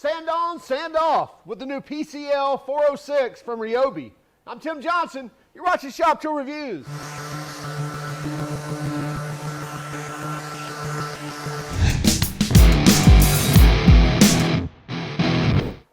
Sand on, sand off with the new PCL406 from RYOBI. I'm Tim Johnson. You're watching Shop Tool Reviews.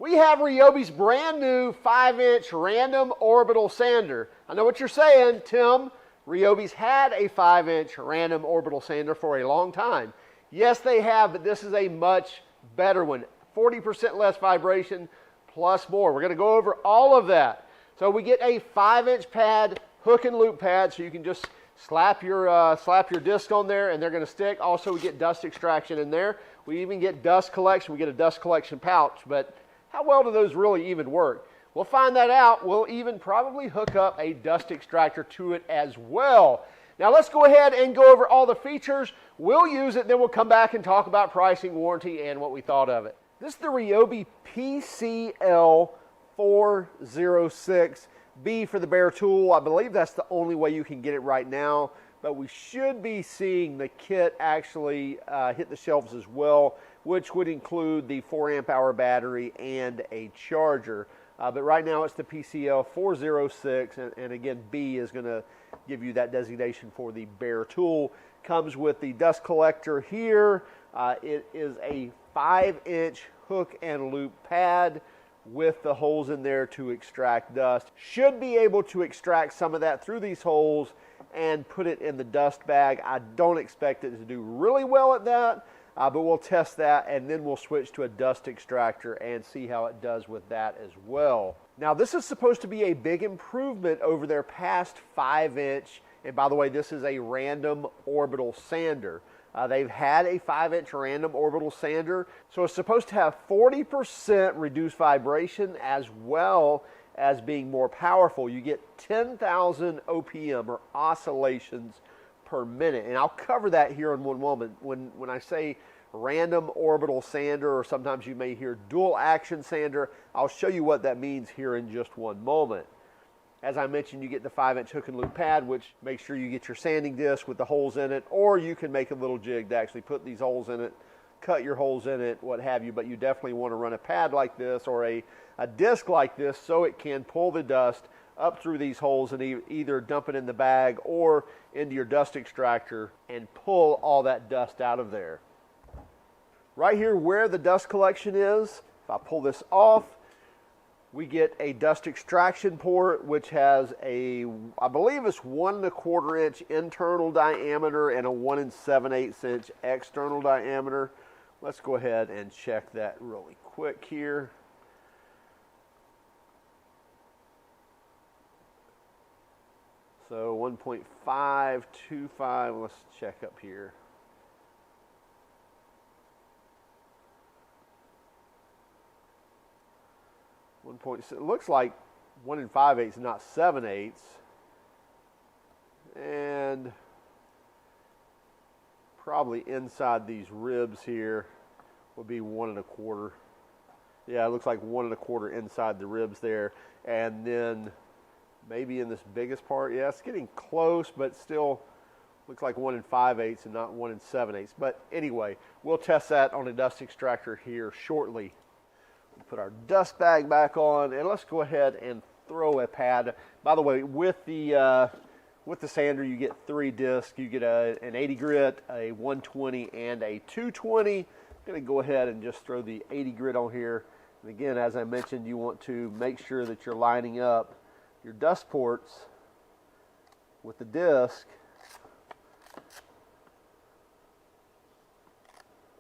We have RYOBI's brand new 5-inch Random Orbital Sander. I know what you're saying, Tim. RYOBI's had a 5-inch Random Orbital Sander for a long time. Yes, they have, but this is a much better one. 40% less vibration plus more. We're going to go over all of that. So we get a 5-inch pad, hook and loop pad, so you can just slap your disc on there and they're going to stick. Also, we get dust extraction in there. We even get dust collection. We get a dust collection pouch, but how well do those really even work? We'll find that out. We'll even probably hook up a dust extractor to it as well. Now let's go ahead and go over all the features. We'll use it, then we'll come back and talk about pricing, warranty, and what we thought of it. This is the RYOBI PCL406 B for the bare tool. I believe that's the only way you can get it right now, but we should be seeing the kit actually hit the shelves as well, which would include the 4 amp hour battery and a charger. But right now it's the PCL406, and again, B is going to give you that designation for the bare tool. Comes with the dust collector here. It is a 5-inch hook and loop pad with the holes in there to extract dust. Should be able to extract some of that through these holes and put it in the dust bag. I don't expect it to do really well at that, but we'll test that and then we'll switch to a dust extractor and see how it does with that as well. Now this is supposed to be a big improvement over their past 5-inch, and by the way, this is a Random Orbital Sander. They've had a 5-inch Random Orbital Sander, so it's supposed to have 40% reduced vibration as well as being more powerful. You get 10,000 OPM, or oscillations per minute, and I'll cover that here in one moment. When I say Random Orbital Sander, or sometimes you may hear dual action sander, I'll show you what that means here in just one moment. As I mentioned, you get the 5-inch hook and loop pad, which makes sure you get your sanding disc with the holes in it, or you can make a little jig to actually put these holes in it, cut your holes in it, what have you, but you definitely want to run a pad like this or a disc like this so it can pull the dust up through these holes and either dump it in the bag or into your dust extractor and pull all that dust out of there. Right here where the dust collection is, if I pull this off, we get a dust extraction port, which has a, I believe it's 1 1/4 inch internal diameter and a 1 7/8 inch external diameter. Let's go ahead and check that really quick here. So 1.525, let's check up here. It looks like 1 5/8, not 7/8, and probably inside these ribs here will be 1 1/4. Yeah, it looks like 1 1/4 inside the ribs there, and then maybe in this biggest part, yeah, it's getting close, but still looks like 1 5/8 and not 1 7/8. But anyway, we'll test that on a dust extractor here shortly. Put our dust bag back on, and let's go ahead and throw a pad. By the way, with the sander, you get 3 discs. You get an 80 grit, a 120, and a 220. I'm going to go ahead and just throw the 80 grit on here. And again, as I mentioned, you want to make sure that you're lining up your dust ports with the disc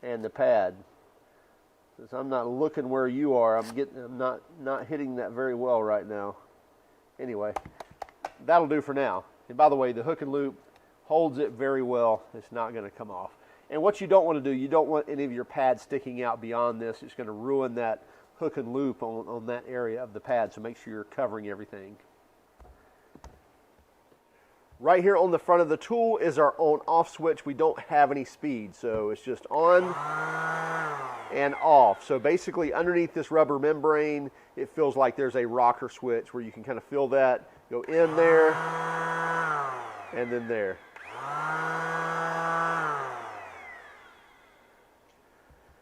and the pad. Since I'm not looking where you are, I'm not hitting that very well right now. Anyway, that'll do for now. And by the way, the hook and loop holds it very well. It's not going to come off. And what you don't want to do, you don't want any of your pads sticking out beyond this. It's going to ruin that hook and loop on that area of the pad, so make sure you're covering everything. Right here on the front of the tool is our on-off switch. We don't have any speed, so it's just on and off. So basically underneath this rubber membrane, it feels like there's a rocker switch where you can kind of feel that, go in there, and then there.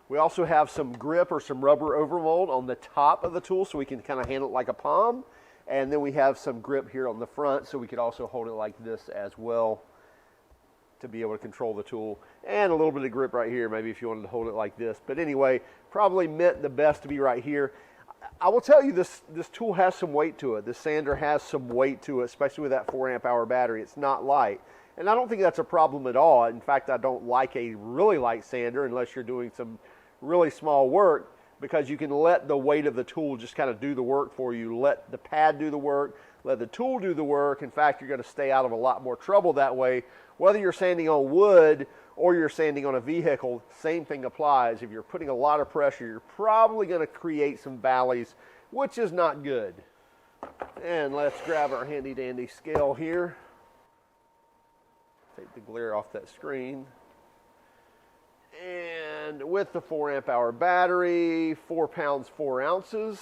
We also have some grip or some rubber overmold on the top of the tool so we can kind of handle it like a palm. And then we have some grip here on the front so we could also hold it like this as well to be able to control the tool. And a little bit of grip right here, maybe if you wanted to hold it like this. But anyway, probably meant the best to be right here. I will tell you this tool has some weight to it. This sander has some weight to it, especially with that 4 amp hour battery. It's not light. And I don't think that's a problem at all. In fact, I don't like a really light sander unless you're doing some really small work, because you can let the weight of the tool just kind of do the work for you. Let the pad do the work, let the tool do the work. In fact, you're going to stay out of a lot more trouble that way. Whether you're sanding on wood or you're sanding on a vehicle, same thing applies. If you're putting a lot of pressure, you're probably going to create some valleys, which is not good. And let's grab our handy dandy scale here. Take the glare off that screen. And with the 4 amp hour battery, 4 pounds 4 ounces.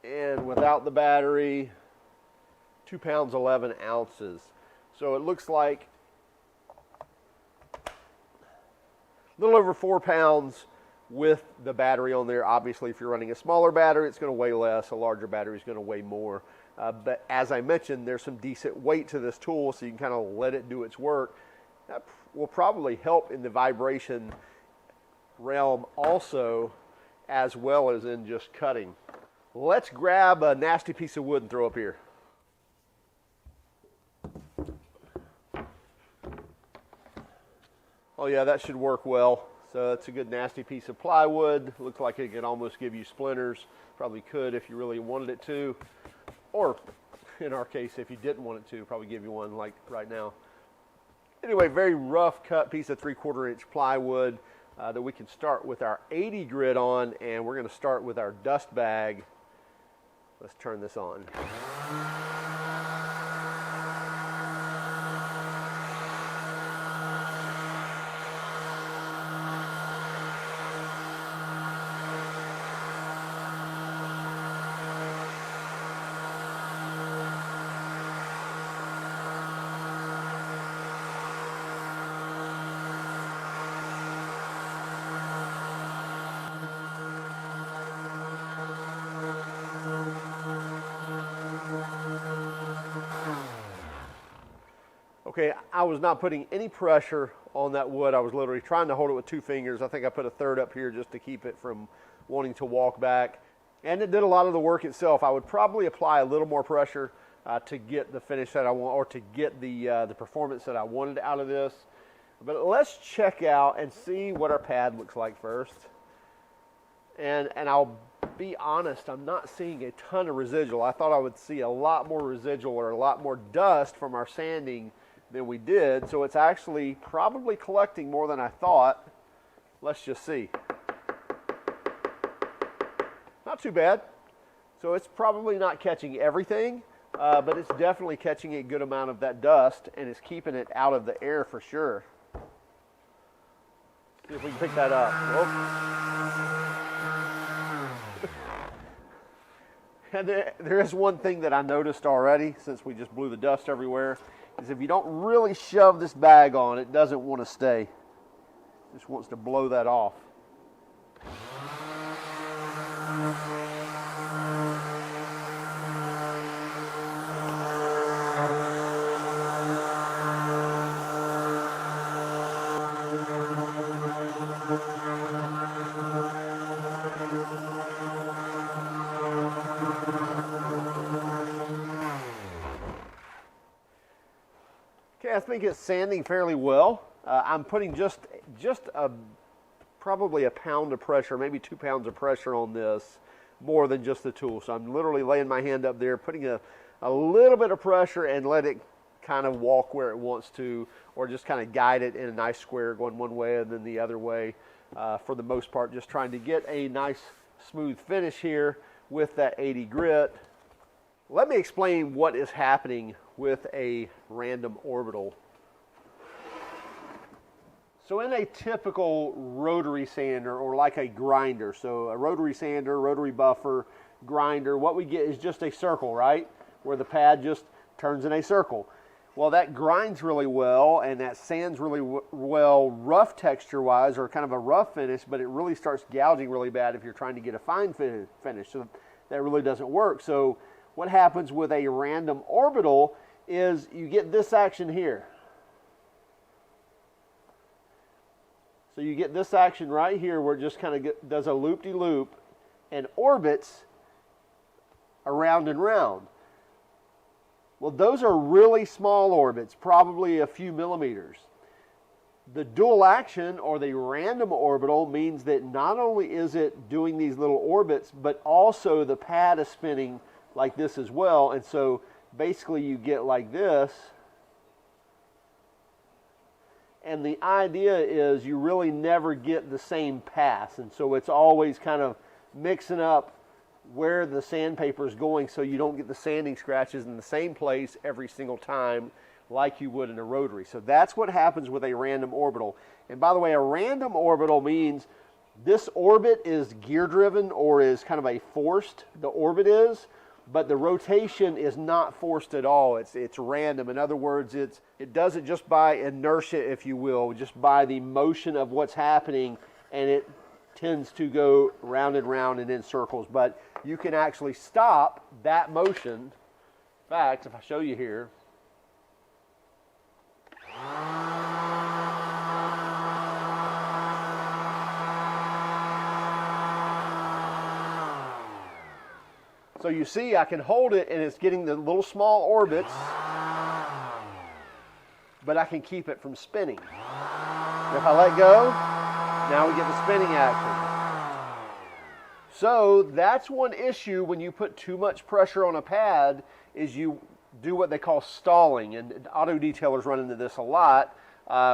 And without the battery, 2 pounds 11 ounces. So it looks like a little over 4 pounds with the battery on there. Obviously, if you're running a smaller battery, it's going to weigh less. A larger battery is going to weigh more. But as I mentioned, there's some decent weight to this tool, so you can kind of let it do its work. That will probably help in the vibration realm also, as well as in just cutting. Let's grab a nasty piece of wood and throw up here. Oh yeah, that should work well. So it's a good nasty piece of plywood. Looks like it could almost give you splinters. Probably could if you really wanted it to. Or in our case, if you didn't want it to, probably give you one like right now. Anyway, very rough cut piece of 3/4 inch plywood that we can start with our 80 grit on, and we're going to start with our dust bag. Let's turn this on. Okay, I was not putting any pressure on that wood. I was literally trying to hold it with 2 fingers. I think I put a third up here just to keep it from wanting to walk back. And it did a lot of the work itself. I would probably apply a little more pressure to get the finish that I want, or to get the performance that I wanted out of this. But let's check out and see what our pad looks like first. And I'll be honest, I'm not seeing a ton of residual. I thought I would see a lot more residual or a lot more dust from our sanding than we did, so it's actually probably collecting more than I thought. Let's just see. Not too bad. So it's probably not catching everything, but it's definitely catching a good amount of that dust, and it's keeping it out of the air for sure. See if we can pick that up. And there is one thing that I noticed already, since we just blew the dust everywhere, is if you don't really shove this bag on, it doesn't want to stay. It just wants to blow that off. Okay, I think it's sanding fairly well. I'm putting just probably a pound of pressure, maybe 2 pounds of pressure on this, more than just the tool. So I'm literally laying my hand up there, putting a little bit of pressure, and let it kind of walk where it wants to, or just kind of guide it in a nice square, going one way and then the other way. For the most part, just trying to get a nice smooth finish here with that 80 grit. Let me explain what is happening with a random orbital. So in a typical rotary sander, or like a grinder, so a rotary sander, rotary buffer, grinder, what we get is just a circle, right? Where the pad just turns in a circle. Well, that grinds really well and that sands really well rough texture-wise, or kind of a rough finish, but it really starts gouging really bad if you're trying to get a fine finish. So that really doesn't work. So what happens with a random orbital is you get this action here. So you get this action right here where it just kind of does a loop-de-loop and orbits around and round. Well, those are really small orbits, probably a few millimeters. The dual action, or the random orbital, means that not only is it doing these little orbits, but also the pad is spinning like this as well. And so basically you get like this. And the idea is you really never get the same pass. And so it's always kind of mixing up where the sandpaper is going, so you don't get the sanding scratches in the same place every single time like you would in a rotary. So that's what happens with a random orbital. And by the way, a random orbital means this orbit is gear driven, or is kind of a forced, the orbit is, but the rotation is not forced at all. It's random. In other words, it does it just by inertia, if you will, just by the motion of what's happening, and it tends to go round and round and in circles. But you can actually stop that motion. In fact, if I show you here, so you see I can hold it and it's getting the little small orbits, but I can keep it from spinning. And if I let go, now we get the spinning action. So that's one issue when you put too much pressure on a pad, is you do what they call stalling. And auto detailers run into this a lot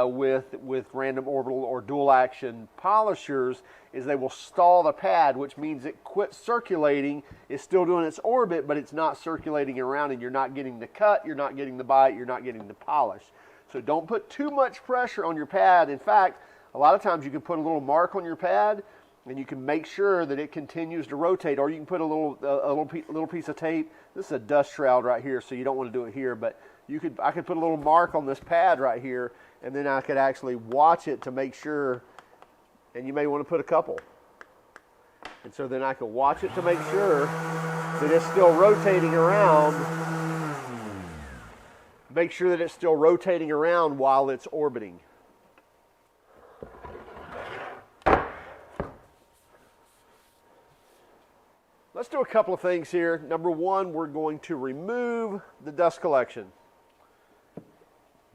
with random orbital or dual action polishers, is they will stall the pad, which means it quits circulating. It's still doing its orbit, but it's not circulating around, and you're not getting the cut, you're not getting the bite, you're not getting the polish. So don't put too much pressure on your pad. In fact, a lot of times you can put a little mark on your pad, and you can make sure that it continues to rotate, or you can put a little piece of tape. This is a dust shroud right here, so you don't want to do it here, but I could put a little mark on this pad right here, and then I could actually watch it to make sure, and you may want to put a couple. And so then I could watch it to make sure that it's still rotating around. Make sure that it's still rotating around while it's orbiting. Let's do a couple of things here. Number one, we're going to remove the dust collection.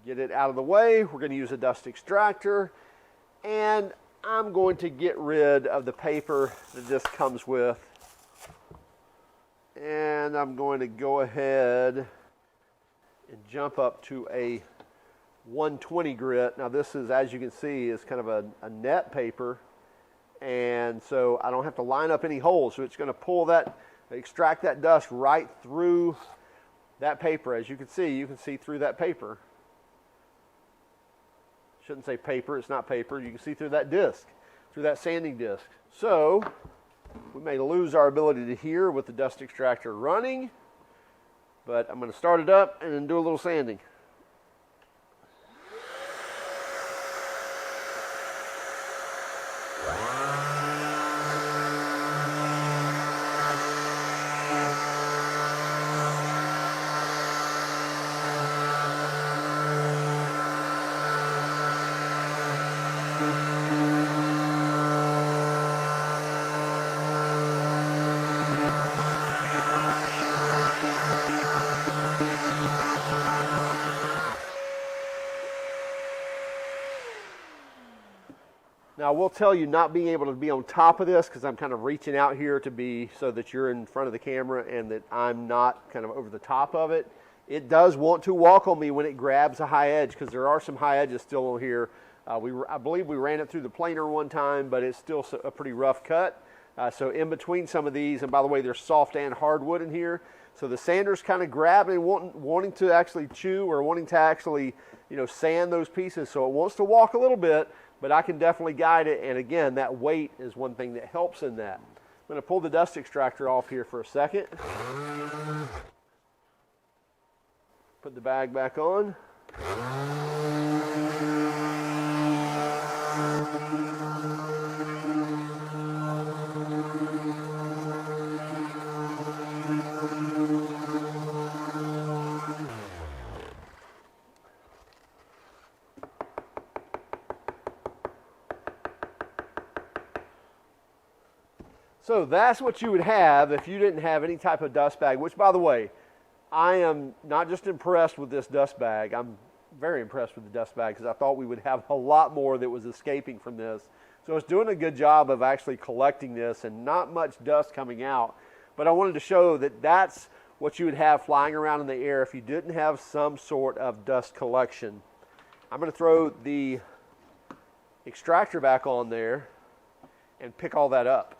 Get it out of the way. We're going to use a dust extractor. And I'm going to get rid of the paper that this comes with. And I'm going to go ahead and jump up to a 120 grit. Now this is, as you can see, is kind of a net paper. And so I don't have to line up any holes. So it's going to pull that, extract that dust right through that paper. As you can see through that paper. Shouldn't say paper, it's not paper. You can see through that disc, through that sanding disc. So we may lose our ability to hear with the dust extractor running, but I'm going to start it up and then do a little sanding. Now, I will tell you, not being able to be on top of this, because I'm kind of reaching out here to be so that you're in front of the camera and that I'm not kind of over the top of it. It does want to walk on me when it grabs a high edge, because there are some high edges still on here. I believe we ran it through the planer one time, but it's still a pretty rough cut. So in between some of these, and by the way, there's soft and hardwood in here. So the sander's kind of grabbing and wanting to actually chew, or wanting to actually, sand those pieces. So it wants to walk a little bit, but I can definitely guide it. And again, that weight is one thing that helps in that. I'm going to pull the dust extractor off here for a second. Put Put the bag back on. So that's what you would have if you didn't have any type of dust bag, which, by the way, I am not just impressed with this dust bag. I'm very impressed with the dust bag because I thought we would have a lot more that was escaping from this. So it's doing a good job of actually collecting this and not much dust coming out. But I wanted to show that that's what you would have flying around in the air if you didn't have some sort of dust collection. I'm going to throw the extractor back on there and pick all that up.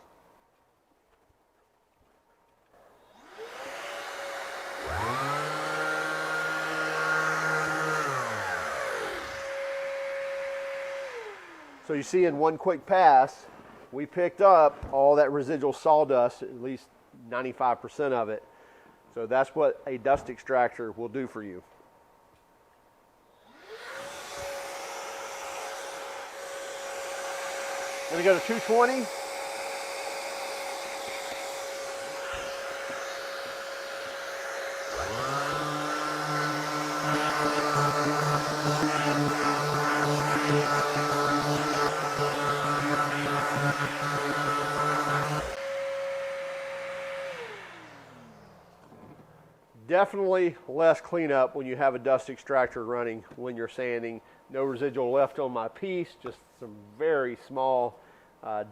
So you see in one quick pass, we picked up all that residual sawdust, at least 95% of it. So that's what a dust extractor will do for you. Going to go to 220. Definitely less cleanup when you have a dust extractor running when you're sanding. No residual left on my piece, just some very small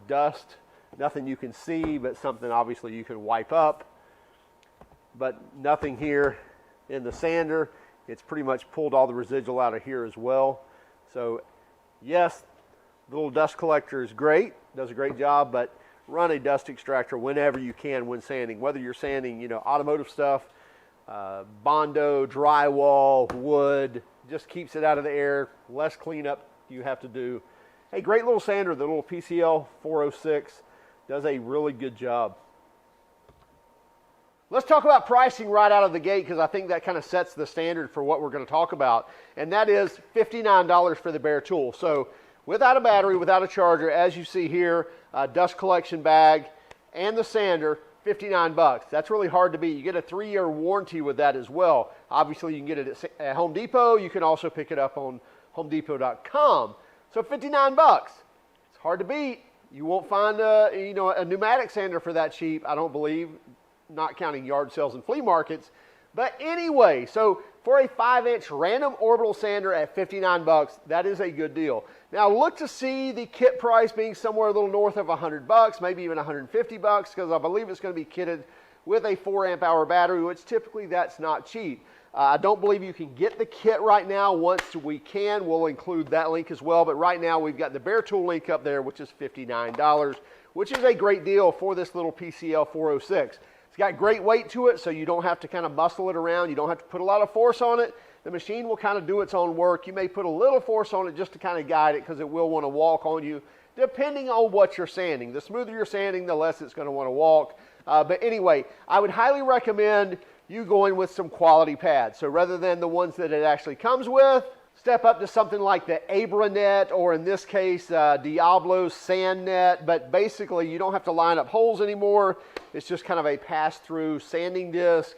dust. Nothing you can see, but something obviously you can wipe up. But nothing here in the sander. It's pretty much pulled all the residual out of here as well. So yes, the little dust collector is great, does a great job, but run a dust extractor whenever you can when sanding. Whether you're sanding, automotive stuff, Bondo, drywall, wood, just keeps it out of the air, less cleanup you have to do. Hey, great little sander, the little PCL406 does a really good job. Let's talk about pricing right out of the gate because I think that kind of sets the standard for what we're going to talk about, and that is $59 for the bare tool. So without a battery, without a charger, as you see here, dust collection bag and the sander, 59 bucks. That's really hard to beat. You get a 3-year warranty with that as well. Obviously, you can get it at Home Depot. You can also pick it up on HomeDepot.com. So 59 bucks. It's hard to beat. You won't find a pneumatic sander for that cheap, I don't believe, not counting yard sales and flea markets. But anyway, so for a 5-inch random orbital sander at 59 bucks, that is a good deal. Now look to see the kit price being somewhere a little north of 100 bucks, maybe even 150 bucks, because I believe it's going to be kitted with a 4 amp hour battery, which typically that's not cheap. I don't believe you can get the kit right now. Once we can, we'll include that link as well. But right now we've got the bare tool link up there, which is $59, which is a great deal for this little PCL406. It's got great weight to it, so you don't have to kind of muscle it around. You don't have to put a lot of force on it. The machine will kind of do its own work. You may put a little force on it just to kind of guide it because it will want to walk on you, depending on what you're sanding. The smoother you're sanding, the less it's going to want to walk. But anyway, I would highly recommend you going with some quality pads. So rather than the ones that it actually comes with, step up to something like the AbraNet, or in this case, Diablo's Sand Net. But basically, you don't have to line up holes anymore. It's just kind of a pass-through sanding disc.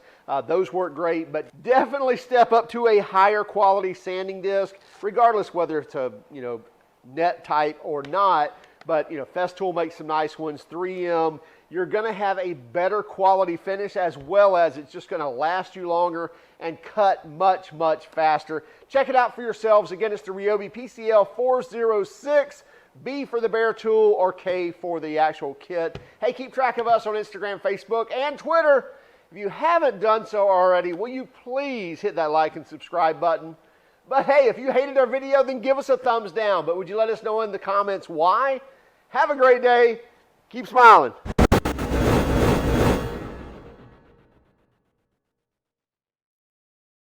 Those work great, but definitely step up to a higher quality sanding disc, regardless whether it's a net type or not. But Festool makes some nice ones, 3M. You're going to have a better quality finish, as well as it's just going to last you longer and cut much, much faster. Check it out for yourselves. Again, it's the RYOBI PCL406, B for the bare tool, or K for the actual kit. Hey, keep track of us on Instagram, Facebook, and Twitter. If you haven't done so already, will you please hit that like and subscribe button? But hey, if you hated our video, then give us a thumbs down. But would you let us know in the comments why? Have a great day. Keep smiling.